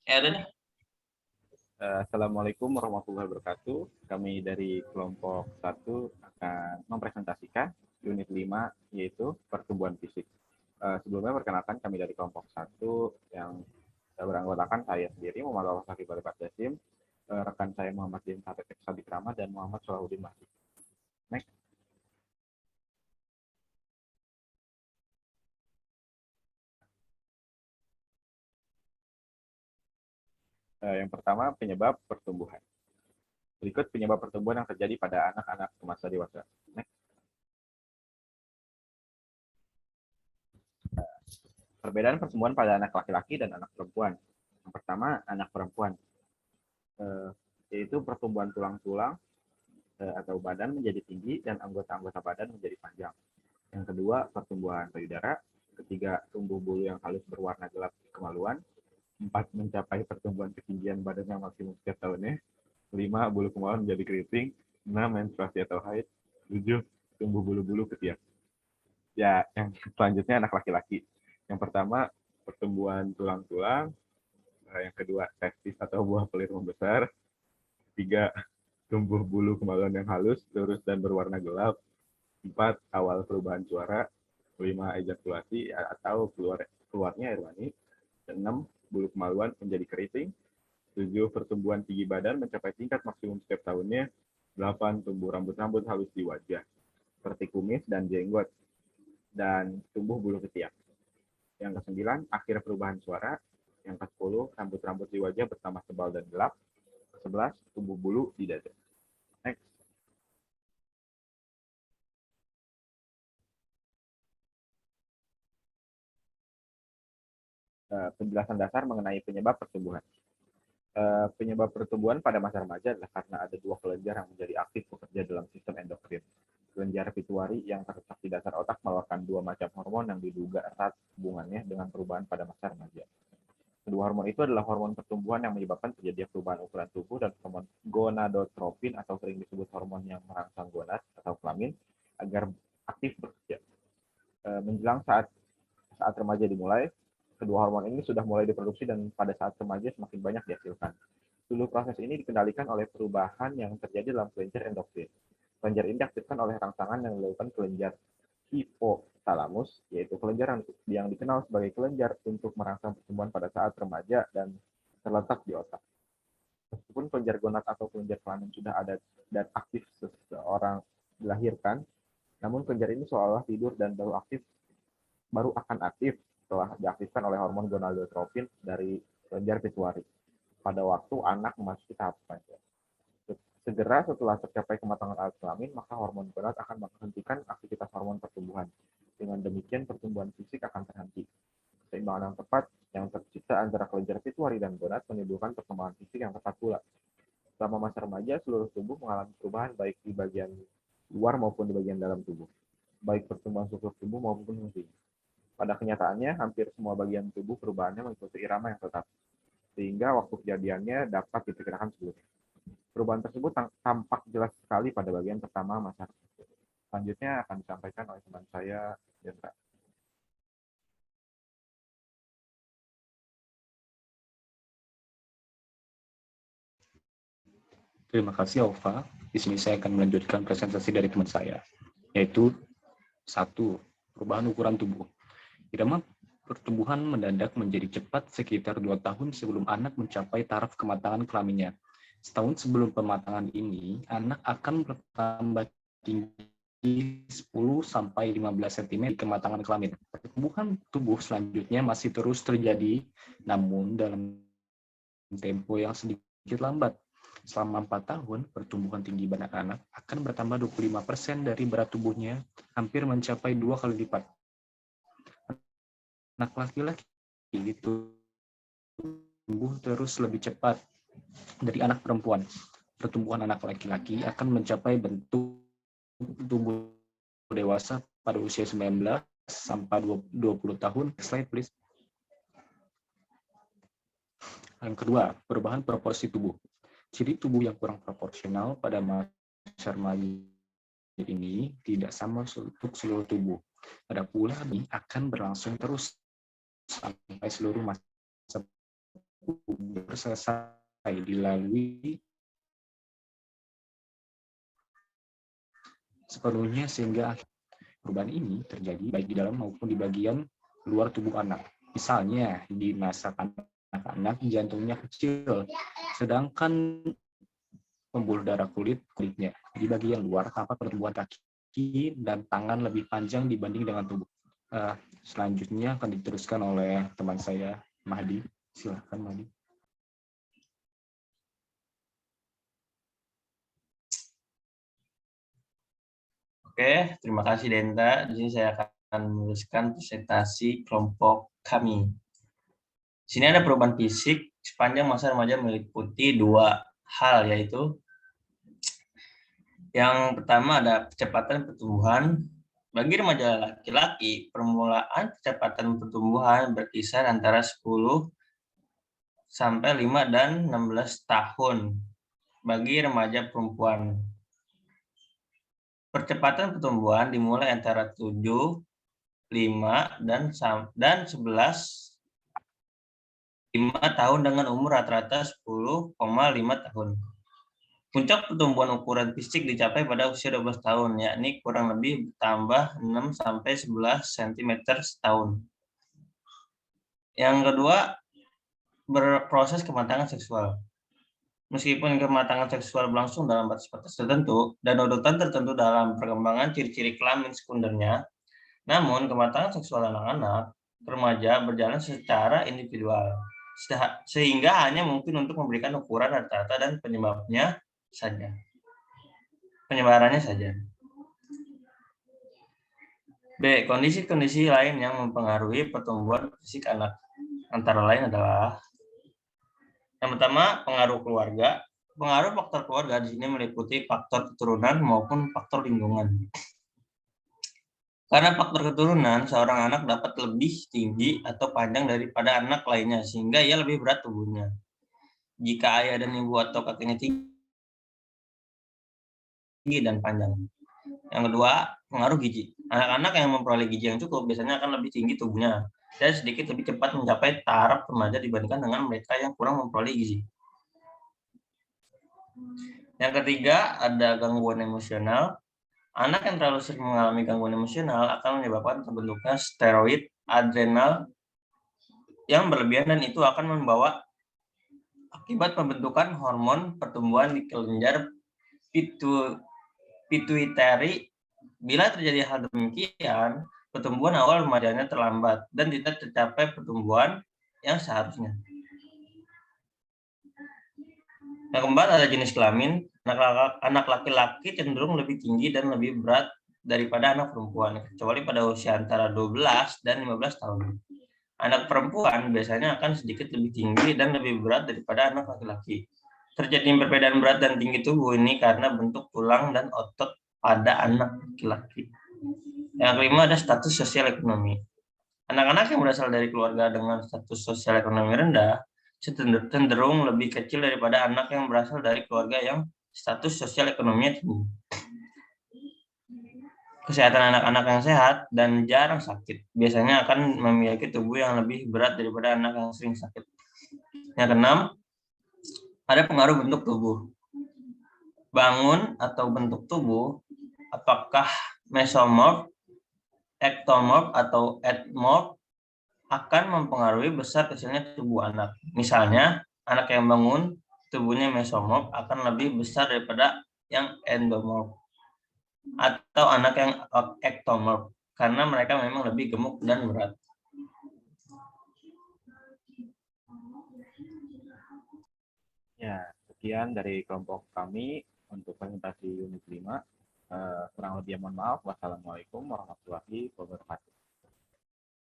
Ada nih. Assalamualaikum warahmatullahi wabarakatuh. Kami dari kelompok 1 akan mempresentasikan unit 5 yaitu pertumbuhan fisik. Sebelumnya perkenalkan kami dari kelompok 1 yang beranggotakan saya sendiri Muhammad Al-Fakih Balibat Jasim, rekan saya Muhammad Din Sabikrama dan Muhammad Solahuddin Masih. Next. Yang pertama penyebab pertumbuhan. Berikut penyebab pertumbuhan yang terjadi pada anak-anak masa dewasa. Next. Perbedaan pertumbuhan pada anak laki-laki dan anak perempuan. Yang pertama, anak perempuan, yaitu pertumbuhan tulang-tulang atau badan menjadi tinggi dan anggota-anggota badan menjadi panjang. Yang kedua, pertumbuhan payudara. Ketiga, tumbuh bulu yang halus berwarna gelap kemaluan. Empat, mencapai pertumbuhan ketinggian badan yang maksimum setiap tahunnya. Lima, bulu kemaluan menjadi keriting. Enam, menstruasi atau haid. Tujuh, tumbuh bulu-bulu ketiak. Ya, yang selanjutnya anak laki-laki. Yang pertama, pertumbuhan tulang-tulang. Yang kedua, testis atau buah pelir membesar. Tiga, tumbuh bulu kemaluan yang halus, lurus, dan berwarna gelap. 4, awal perubahan suara. 5, ejakulasi atau keluarnya air mani. 6, bulu kemaluan menjadi keriting. 7, pertumbuhan tinggi badan mencapai tingkat maksimum setiap tahunnya. 8, tumbuh rambut-rambut halus di wajah, seperti kumis dan jenggot. Dan tumbuh bulu ketiak. Yang ke-9, akhir perubahan suara. Yang ke-10, rambut-rambut di wajah bertambah tebal dan gelap. Ke-11, tumbuh bulu di dada. Next. Penjelasan dasar mengenai penyebab pertumbuhan. Penyebab pertumbuhan pada masa remaja adalah karena ada dua kelenjar yang menjadi aktif bekerja dalam sistem endokrin. Kelenjar pituitari yang terletak di dasar otak mengeluarkan dua macam hormon yang diduga erat hubungannya dengan perubahan pada masa remaja. Kedua hormon itu adalah hormon pertumbuhan yang menyebabkan terjadinya perubahan ukuran tubuh dan hormon gonadotropin atau sering disebut hormon yang merangsang gonad atau kelamin agar aktif bekerja. Menjelang saat remaja dimulai, kedua hormon ini sudah mulai diproduksi dan pada saat remaja semakin banyak dihasilkan. Seluruh proses ini dikendalikan oleh perubahan yang terjadi dalam kelenjar endokrin. Kelenjar ini diaktifkan oleh rangsangan yang dilakukan kelenjar hipotalamus, yaitu kelenjar yang dikenal sebagai kelenjar untuk merangsang pertumbuhan pada saat remaja dan terletak di otak. Meskipun kelenjar gonad atau kelenjar kelamin sudah ada dan aktif seseorang dilahirkan, namun kelenjar ini seolah tidur dan baru akan aktif setelah diaktifkan oleh hormon gonadotropin dari kelenjar pituitari pada waktu anak memasuki tahap remaja. Segera setelah tercapai kematangan alat kelamin, maka hormon gonad akan menghentikan aktivitas hormon pertumbuhan. Dengan demikian, pertumbuhan fisik akan terhenti. Keseimbangan yang tepat yang tercipta antara kelenjar pituitari dan gonad menimbulkan perkembangan fisik yang tepat pula. Selama masa remaja, seluruh tubuh mengalami perubahan baik di bagian luar maupun di bagian dalam tubuh, baik pertumbuhan struktur tubuh maupun fungsi. Pada kenyataannya, hampir semua bagian tubuh perubahannya mengikuti irama yang tetap, sehingga waktu kejadiannya dapat diperkirakan sebelumnya. Perubahan tersebut tampak jelas sekali pada bagian pertama masa tersebut. Selanjutnya akan disampaikan oleh teman saya, Jendra. Terima kasih, Ova. Di sini saya akan melanjutkan presentasi dari teman saya, yaitu 1. Perubahan ukuran tubuh. Irama pertumbuhan mendadak menjadi cepat sekitar 2 tahun sebelum anak mencapai taraf kematangan kelaminnya. Setahun sebelum pematangan ini, anak akan bertambah tinggi 10-15 cm di kematangan kelamin. Pertumbuhan tubuh selanjutnya masih terus terjadi, namun dalam tempo yang sedikit lambat. Selama 4 tahun, pertumbuhan tinggi badan anak akan bertambah 25% dari berat tubuhnya, hampir mencapai 2 kali lipat. Anak laki-laki tumbuh terus lebih cepat dari anak perempuan. Pertumbuhan anak laki-laki akan mencapai bentuk tubuh dewasa pada usia 19 sampai 20 tahun. Slide, please. Yang kedua, perubahan proporsi tubuh. Ciri tubuh yang kurang proporsional pada masa remaja ini tidak sama untuk seluruh tubuh. Ada pula ini akan berlangsung terus sampai seluruh masa puber selesai dilalui sepenuhnya sehingga perubahan ini terjadi baik di dalam maupun di bagian luar tubuh anak. Misalnya di masa anak-anak jantungnya kecil, sedangkan pembuluh darah kulitnya di bagian luar tampak pertumbuhan kaki dan tangan lebih panjang dibanding dengan tubuh. Selanjutnya akan diteruskan oleh teman saya, Mahdi. Silakan, Mahdi. Oke, terima kasih Denta. Di sini saya akan menuliskan presentasi kelompok kami. Di sini ada perubahan fisik sepanjang masa remaja meliputi dua hal, yaitu yang pertama ada kecepatan pertumbuhan. Bagi remaja laki-laki, permulaan kecepatan pertumbuhan berkisar antara 10 sampai 5 dan 16 tahun. Bagi remaja perempuan, percepatan pertumbuhan dimulai antara 7, 5, dan 11, 5 tahun dengan umur rata-rata 10,5 tahun. Puncak pertumbuhan ukuran fisik dicapai pada usia 12 tahun, yakni kurang lebih bertambah 6 sampai 11 cm setahun. Yang kedua, berproses kematangan seksual. Meskipun kematangan seksual berlangsung dalam batas-batas tertentu dan urutan tertentu dalam perkembangan ciri-ciri kelamin sekundernya, namun kematangan seksual anak-anak remaja berjalan secara individual, sehingga hanya mungkin untuk memberikan ukuran rata-rata dan penyebarannya saja. B. Kondisi-kondisi lain yang mempengaruhi pertumbuhan fisik anak antara lain adalah yang pertama, pengaruh keluarga. Pengaruh faktor keluarga di sini meliputi faktor keturunan maupun faktor lingkungan. Karena faktor keturunan, seorang anak dapat lebih tinggi atau panjang daripada anak lainnya, sehingga ia lebih berat tubuhnya. Jika ayah dan ibu atau kakeknya tinggi dan panjang. Yang kedua, pengaruh gizi. Anak-anak yang memperoleh gizi yang cukup biasanya akan lebih tinggi tubuhnya dan sedikit lebih cepat mencapai taraf remaja dibandingkan dengan mereka yang kurang memperoleh gizi. Yang ketiga, ada gangguan emosional. Anak yang terlalu sering mengalami gangguan emosional akan menyebabkan terbentuknya steroid adrenal yang berlebihan, dan itu akan membawa akibat pembentukan hormon pertumbuhan di kelenjar pituitari. Bila terjadi hal demikian, pertumbuhan awal remajanya terlambat dan tidak tercapai pertumbuhan yang seharusnya. Yang keempat, ada jenis kelamin. Anak laki-laki cenderung lebih tinggi dan lebih berat daripada anak perempuan, kecuali pada usia antara 12 dan 15 tahun. Anak perempuan biasanya akan sedikit lebih tinggi dan lebih berat daripada anak laki-laki. Terjadi perbedaan berat dan tinggi tubuh ini karena bentuk tulang dan otot pada anak laki-laki. Yang kelima, ada status sosial ekonomi. Anak-anak yang berasal dari keluarga dengan status sosial ekonomi rendah cenderung lebih kecil daripada anak yang berasal dari keluarga yang status sosial ekonominya tinggi. Kesehatan anak-anak yang sehat dan jarang sakit biasanya akan memiliki tubuh yang lebih berat daripada anak yang sering sakit. Yang keenam, ada pengaruh bentuk tubuh. Bangun atau bentuk tubuh, apakah mesomorph, ektomorph, atau ethmorph, akan mempengaruhi besar kecilnya tubuh anak. Misalnya, anak yang bangun, tubuhnya mesomorph akan lebih besar daripada yang endomorph. Atau anak yang ektomorph, karena mereka memang lebih gemuk dan berat. Ya, sekian dari kelompok kami untuk presentasi unit 5. Kurang lebih mohon maaf. Wassalamualaikum warahmatullahi wabarakatuh.